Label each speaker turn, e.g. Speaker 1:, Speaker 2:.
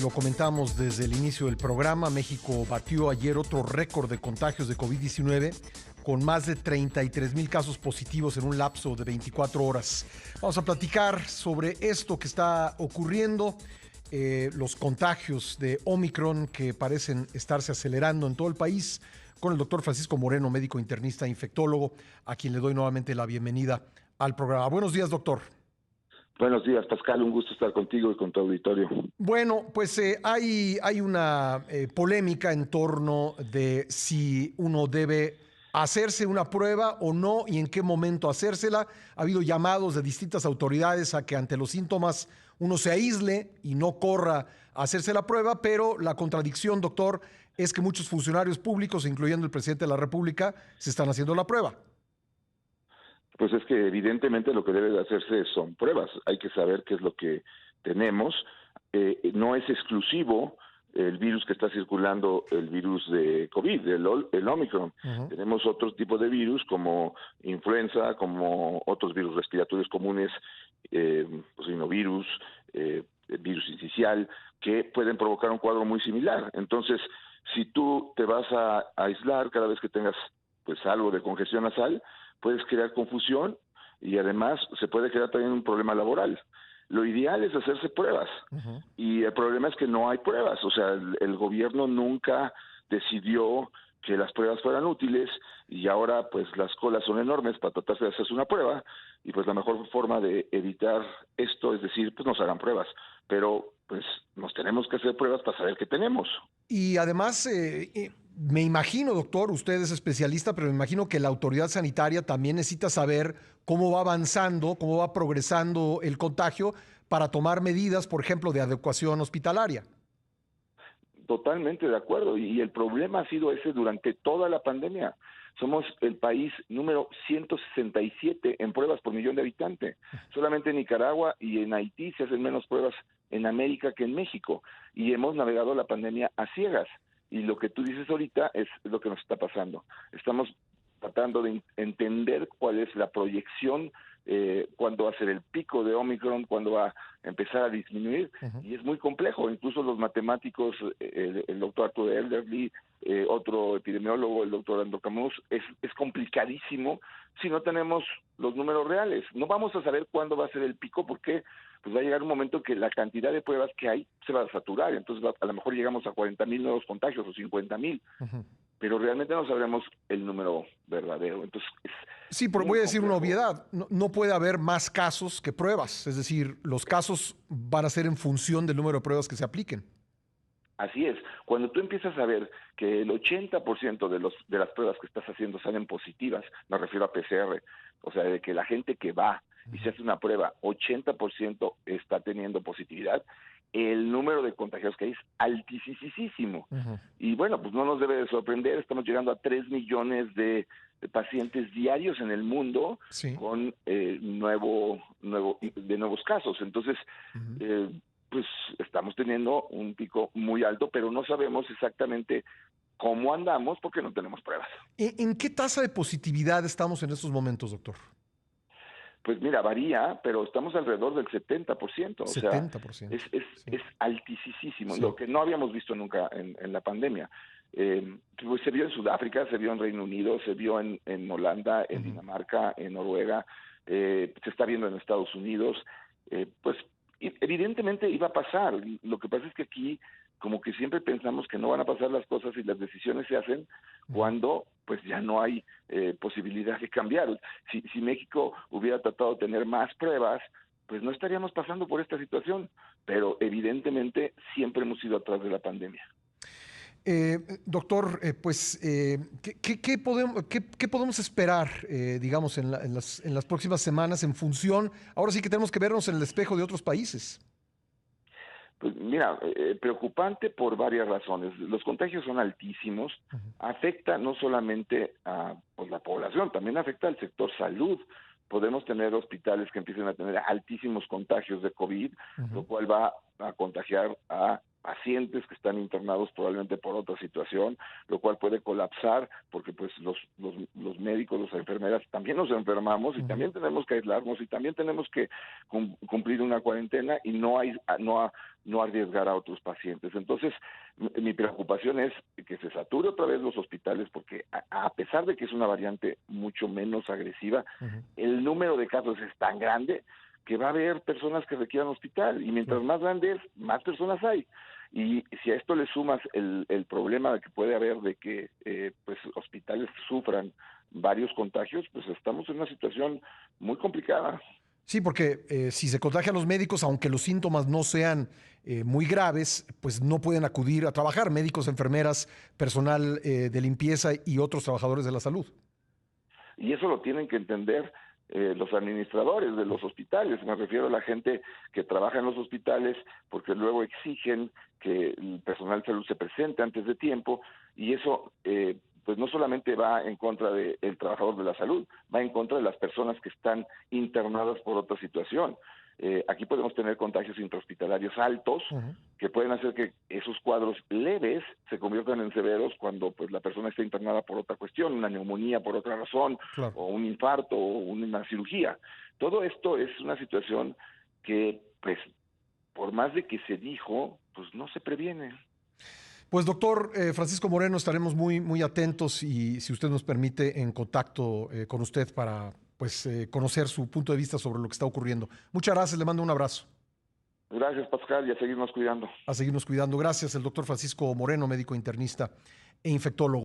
Speaker 1: lo comentamos desde el inicio del programa, México batió ayer otro récord de contagios de COVID-19 con más de 33,000 casos positivos en un lapso de 24 horas. Vamos a platicar sobre esto que está ocurriendo, los contagios de Omicron que parecen estarse acelerando en todo el país, con el doctor Francisco Moreno, médico internista e infectólogo, a quien le doy nuevamente la bienvenida al programa. Buenos días, doctor.
Speaker 2: Buenos días, Pascal. Un gusto estar contigo y con tu auditorio.
Speaker 1: Bueno, pues hay una polémica en torno de si uno debe hacerse una prueba o no y en qué momento hacérsela. Ha habido llamados de distintas autoridades a que ante los síntomas uno se aísle y no corra a hacerse la prueba, pero la contradicción, doctor, es que muchos funcionarios públicos, incluyendo el presidente de la República, se están haciendo la prueba.
Speaker 2: Pues es que evidentemente lo que debe de hacerse son pruebas. Hay que saber qué es lo que tenemos. No es exclusivo el virus que está circulando, el virus de COVID, el Omicron. Tenemos otro tipo de virus como influenza, como otros virus respiratorios comunes, pues rinovirus, virus incisional, que pueden provocar un cuadro muy similar. Entonces, si tú te vas a aislar cada vez que tengas pues algo de congestión nasal, puedes crear confusión y además se puede crear también un problema laboral. Lo ideal es hacerse pruebas y el problema es que no hay pruebas. O sea, el gobierno nunca decidió que las pruebas fueran útiles y ahora pues las colas son enormes para tratar de hacerse una prueba y pues la mejor forma de evitar esto es decir, pues nos hagan pruebas, pero pues nos tenemos que hacer pruebas para saber qué tenemos.
Speaker 1: Y además, me imagino, doctor, usted es especialista, pero me imagino que la autoridad sanitaria también necesita saber cómo va avanzando, cómo va progresando el contagio para tomar medidas, por ejemplo, de adecuación hospitalaria.
Speaker 2: Totalmente de acuerdo, y el problema ha sido ese durante toda la pandemia. Somos el país número 167 en pruebas por millón de habitantes. Solamente en Nicaragua y en Haití se hacen menos pruebas en América que en México. Y hemos navegado la pandemia a ciegas. Y lo que tú dices ahorita es lo que nos está pasando. Estamos tratando de entender cuál es la proyección, cuándo va a ser el pico de Omicron, cuándo va a empezar a disminuir, y es muy complejo. Incluso los matemáticos, el doctor Arthur Elderly, otro epidemiólogo, el doctor Andrew Camus, es complicadísimo si no tenemos los números reales. No vamos a saber cuándo va a ser el pico porque pues va a llegar un momento que la cantidad de pruebas que hay se va a saturar, entonces a lo mejor llegamos a 40,000 nuevos contagios o 50,000. Pero realmente no sabremos el número verdadero. Entonces,
Speaker 1: sí, pero voy a decir una obviedad. No puede haber más casos que pruebas. Es decir, los casos van a ser en función del número de pruebas que se apliquen.
Speaker 2: Así es. Cuando tú empiezas a ver que el 80% de las pruebas que estás haciendo salen positivas, me refiero a PCR, o sea, de que la gente que va y se hace una prueba, 80% está teniendo positividad, el número de contagios que hay es altísimo. Y bueno, pues no nos debe de sorprender, estamos llegando a 3 millones de pacientes diarios en el mundo con nuevos casos. Entonces, pues estamos teniendo un pico muy alto, pero no sabemos exactamente cómo andamos porque no tenemos pruebas.
Speaker 1: ¿En qué tasa de positividad estamos en estos momentos, doctor?
Speaker 2: Pues mira, varía, pero estamos alrededor del 70%.
Speaker 1: 70%.
Speaker 2: O sea, es altísimo, lo que no habíamos visto nunca en la pandemia. Pues se vio en Sudáfrica, se vio en Reino Unido, se vio en Holanda, en Dinamarca, en Noruega, se está viendo en Estados Unidos. Pues evidentemente iba a pasar. Lo que pasa es que aquí como que siempre pensamos que no van a pasar las cosas y las decisiones se hacen cuando pues ya no hay posibilidad de cambiar. Si México hubiera tratado de tener más pruebas, pues no estaríamos pasando por esta situación, pero evidentemente siempre hemos ido atrás de la pandemia.
Speaker 1: Doctor, pues, ¿qué podemos esperar, digamos, en las próximas semanas en función? Ahora sí que tenemos que vernos en el espejo de otros países.
Speaker 2: Pues mira, preocupante por varias razones. Los contagios son altísimos, afecta no solamente a pues, la población, también afecta al sector salud. Podemos tener hospitales que empiecen a tener altísimos contagios de COVID, lo cual va a contagiar a pacientes que están internados probablemente por otra situación, lo cual puede colapsar porque pues los médicos, las enfermeras también nos enfermamos y también tenemos que aislarnos y también tenemos que cumplir una cuarentena y no arriesgar a otros pacientes. Entonces, mi preocupación es que se sature otra vez los hospitales porque a pesar de que es una variante mucho menos agresiva, el número de casos es tan grande que va a haber personas que requieran hospital y mientras más grande es, más personas hay. Y si a esto le sumas el problema que puede haber de que pues hospitales sufran varios contagios, pues estamos en una situación muy complicada.
Speaker 1: Sí, porque si se contagian los médicos, aunque los síntomas no sean muy graves, pues no pueden acudir a trabajar, médicos, enfermeras, personal de limpieza y otros trabajadores de la salud.
Speaker 2: Y eso lo tienen que entender los administradores de los hospitales, me refiero a la gente que trabaja en los hospitales, porque luego exigen que el personal de salud se presente antes de tiempo, y eso pues no solamente va en contra del trabajador de la salud, va en contra de las personas que están internadas por otra situación. Aquí podemos tener contagios intrahospitalarios altos que pueden hacer que esos cuadros leves se conviertan en severos cuando pues la persona está internada por otra cuestión, una neumonía por otra razón,
Speaker 1: Claro.
Speaker 2: o un infarto o una cirugía. Todo esto es una situación que pues por más de que se dijo, pues no se previene.
Speaker 1: Pues doctor Francisco Moreno, estaremos muy atentos y si usted nos permite en contacto con usted para pues conocer su punto de vista sobre lo que está ocurriendo. Muchas gracias, le mando un abrazo.
Speaker 2: Gracias, Pascal, y a seguirnos cuidando.
Speaker 1: A seguirnos cuidando. Gracias, el doctor Francisco Moreno, médico internista e infectólogo.